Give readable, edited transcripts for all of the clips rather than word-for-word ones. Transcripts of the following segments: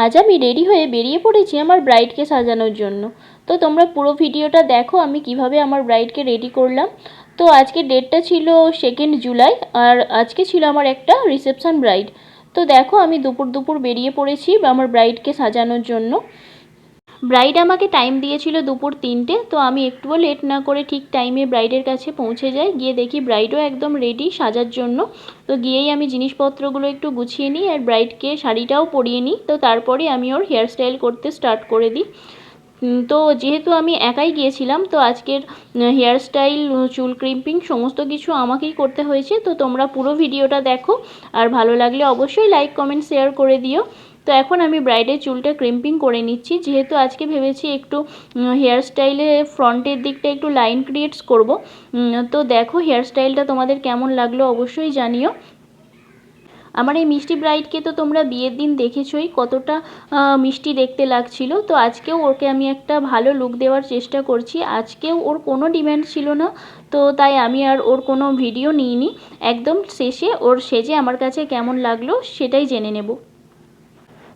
আজ আমি রেডি হয়ে বেরিয়ে পড়েছি আমার ব্রাইডকে সাজানোর জন্য। তো তোমরা পুরো ভিডিওটা দেখো আমি কিভাবে আমার ব্রাইডকে রেডি করলাম। তো আজকে ডেটটা ছিল 2 জুলাই, আর আজকে ছিল আমার একটা রিসেপশন ব্রাইড। তো দেখো আমি দুপুর বেরিয়ে পড়েছি আমার ব্রাইডকে সাজানোর জন্য। ব্রাইড আমাকে টাইম দিয়েছিল দুপুর 3টে, তো আমি একটুও লেট না করে ঠিক টাইমে ব্রাইডের কাছে পৌঁছে যাই। গিয়ে দেখি ব্রাইডও একদম রেডি সাজার জন্য। তো গিয়েই আমি জিনিসপত্রগুলো একটু গুছিয়ে নিই আর ব্রাইডকে শাড়িটাও পরিয়ে নিই। তো তারপরে আমি ওর হেয়ারস্টাইল করতে স্টার্ট করে দিই। তো যেহেতু আমি একাই গিয়েছিলাম, তো আজকের হেয়ারস্টাইল, চুল ক্রিম্পিং সমস্ত কিছু আমাকেই করতে হয়েছে। তো তোমরা পুরো ভিডিওটা দেখো, আর ভালো লাগলে অবশ্যই লাইক কমেন্ট শেয়ার করে দিও। তো এখন আমি ব্রাইডের চুলটা ক্রিম্পিং করে নিচ্ছি, যেহেতু আজকে ভেবেছি একটু হেয়ারস্টাইলে ফ্রন্টের দিকটা একটু লাইন ক্রিয়েটস করব। তো দেখো হেয়ারস্টাইলটা তোমাদের কেমন লাগলো অবশ্যই জানিও। আমার এই মিষ্টি ব্রাইডকে তো তোমরা বিয়ের দিন দেখেছোই কতটা মিষ্টি দেখতে লাগছিল। তো আজকেও ওকে আমি একটা ভালো লুক দেওয়ার চেষ্টা করছি। আজকেও ওর কোনো ডিম্যান্ড ছিল না, তো তাই আমি আর ওর কোনো ভিডিও নিইনি। একদম শেষে ওর সেজে আমার কাছে কেমন লাগলো সেটাই জেনে নেব।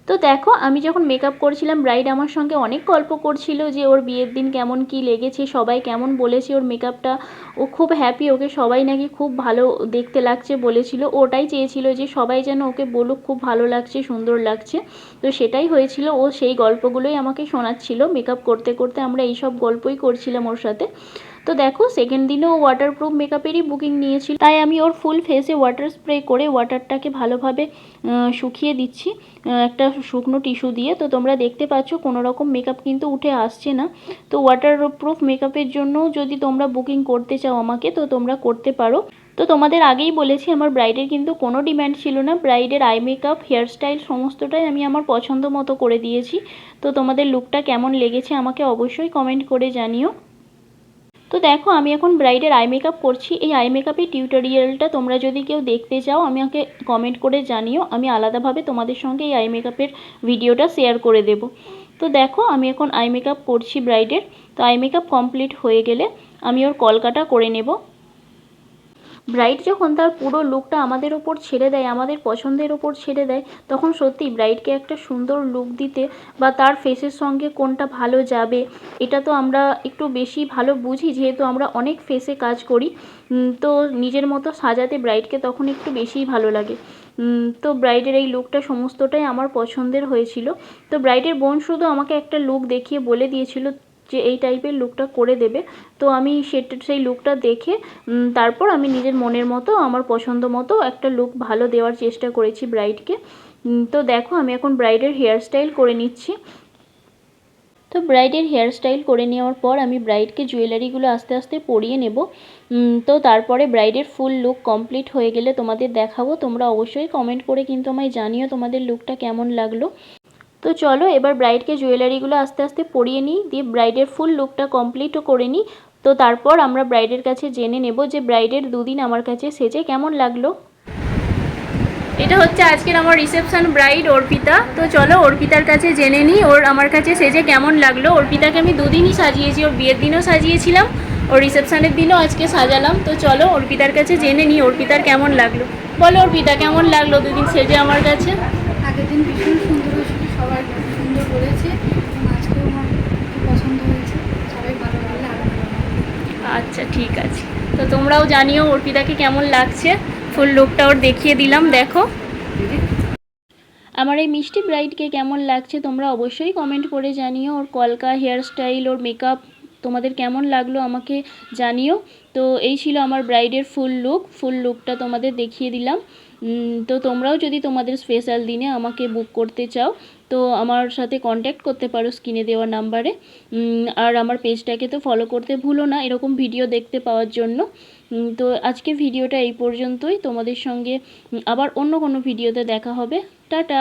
তো দেখো আমি যখন মেকআপ করছিলাম, ব্রাইড আমার সঙ্গে অনেক গল্প করছিল যে ওর বিয়ের দিন কেমন কি লেগেছে, সবাই কেমন বলেছে ওর মেকআপটা। ও খুব হ্যাপি, ওকে সবাই নাকি খুব ভালো দেখতে লাগছে বলেছিল। ওটাই চেয়েছিল যে সবাই যেন ওকে বলুক খুব ভালো লাগছে, সুন্দর লাগছে। তো সেটাই হয়েছিল, ও সেই গল্পগুলোই আমাকে শোনাচ্ছিল। মেকআপ করতে করতে আমরা এইসব গল্পই করছিলাম ওর সাথে। তো দেখো সেকেন্ড দিনেও ওয়াটারপ্রুফ মেকআপেরই বুকিং নিয়েছিল, তাই আমি ওর ফুল ফেসে ওয়াটার স্প্রে করে ওয়াটারটাকে ভালোভাবে শুকিয়ে দিচ্ছি একটা শুকনো টিস্যু দিয়ে। তো তোমরা দেখতে পাচ্ছ কোনো রকম মেকআপ কিন্তু উঠে আসছে না। তো ওয়াটারপ্রুফ মেকআপের জন্যও যদি তোমরা বুকিং করতে চাও আমাকে, তো তোমরা করতে পারো। তো তোমাদের আগেই বলেছি আমার ব্রাইডের কিন্তু কোনো ডিম্যান্ড ছিল না। ব্রাইডের আই মেকআপ, হেয়ারস্টাইল সমস্তটাই আমি আমার পছন্দ মতো করে দিয়েছি। তো তোমাদের লুকটা কেমন লেগেছে আমাকে অবশ্যই কমেন্ট করে জানিও। তো দেখো আমি এখন ব্রাইডের আই মেকআপ করছি। এই আই মেকআপের টিউটোরিয়ালটা তোমরা যদি কেউ দেখতে চাও আমাকে কমেন্ট করে জানিও, আমি আলাদাভাবে তোমাদের সঙ্গে এই আই মেকআপের ভিডিওটা শেয়ার করে দেব। তো দেখো আমি এখন আই মেকআপ করছি ব্রাইডের। তো আই মেকআপ কমপ্লিট হয়ে গেলে আমি ওর কলকাটা করে নেব। ব্রাইড যখন তার পুরো লুকটা আমাদের ওপর ছেড়ে দেয়, আমাদের পছন্দের ওপর ছেড়ে দেয়, তখন সত্যি ব্রাইডকে একটা সুন্দর লুক দিতে বা তার ফেসের সঙ্গে কোনটা ভালো যাবে, এটা তো আমরা একটু বেশি ভালো বুঝি, যেহেতু আমরা অনেক ফেসে কাজ করি। তো নিজের মতো সাজাতে ব্রাইডকে তখন একটু বেশিই ভালো লাগে। তো ব্রাইডের এই লুকটা সমস্তটাই আমার পছন্দের হয়েছিল। তো ব্রাইডের বোন শুধু আমাকে একটা লুক দেখিয়ে বলে দিয়েছিল যে এই টাইপের লুকটা করে দেবে। তো আমি সেই লুকটা দেখে তারপর আমি নিজের মনের মতো আমার পছন্দ মতো একটা লুক ভালো দেওয়ার চেষ্টা করেছি ব্রাইডকে। তো দেখো আমি এখন ব্রাইডের হেয়ারস্টাইল করে নিচ্ছি। তো ব্রাইডের হেয়ারস্টাইল করে নেওয়ার পর আমি ব্রাইডকে জুয়েলারিগুলো আস্তে আস্তে পরিয়ে নেব। তো তারপরে ব্রাইডের ফুল লুক কমপ্লিট হয়ে গেলে তোমাদের দেখাবো। তোমরা অবশ্যই কমেন্ট করে কিন্তু আমায় জানিও তোমাদের লুকটা কেমন লাগলো। তো চলো এবার ব্রাইডকে জুয়েলারিগুলো আস্তে আস্তে পরিয়ে নিই, দিয়ে ব্রাইডের ফুল লুকটা কমপ্লিটও করে নিই। তো তারপর আমরা ব্রাইডের কাছে জেনে নেব যে ব্রাইডের দুদিন আমার কাছে সেজে কেমন লাগলো। এটা হচ্ছে আজকের আমার রিসেপশন ব্রাইড অর্পিতা। তো চলো অর্পিতার কাছে জেনে নিই ওর আমার কাছে সেজে কেমন লাগলো। অর্পিতাকে আমি দুদিনই সাজিয়েছি, ওর বিয়ের দিনও সাজিয়েছিলাম, ওর রিসেপশনের দিনও আজকে সাজালাম। তো চলো অর্পিতার কাছে জেনে নিই ওর্পিতার কেমন লাগলো। বলো অর্পিতা কেমন লাগলো দুদিন সেজে আমার কাছে? আগের দিন ভীষণ সুন্দর হয়েছিল, সবাই সুন্দর বলেছে, আজকেও আমার পছন্দ হয়েছে, সবাই ভালো লাগলে আরও ভালো। আচ্ছা ঠিক আছে, তো তোমরাও জানিও অর্পিতাকে কেমন লাগছে। ফুল লুকটা ওর দেখিয়ে দিলাম, দেখো আমার এই মিষ্টি ব্রাইডকে কেমন লাগছে তোমরা অবশ্যই কমেন্ট করে জানিও। ওর কলকা, হেয়ারস্টাইল, ওর মেকআপ তোমাদের কেমন লাগলো আমাকে জানিও। তো এই ছিল আমার ব্রাইডের ফুল লুকটা তোমাদের দেখিয়ে দিলাম। তো তোমরাও যদি তোমাদের স্পেশাল দিনে আমাকে বুক করতে চাও, তো আমার সাথে কন্ট্যাক্ট করতে পারো স্ক্রিনে দেওয়া নাম্বারে। আর আমার পেজটাকে তো ফলো করতে ভুলো না এরকম ভিডিও দেখতে পাওয়ার জন্য। তো আজকে ভিডিওটা এই পর্যন্তই, তোমাদের সঙ্গে আবার অন্য কোনো ভিডিওতে দেখা হবে। টাটা।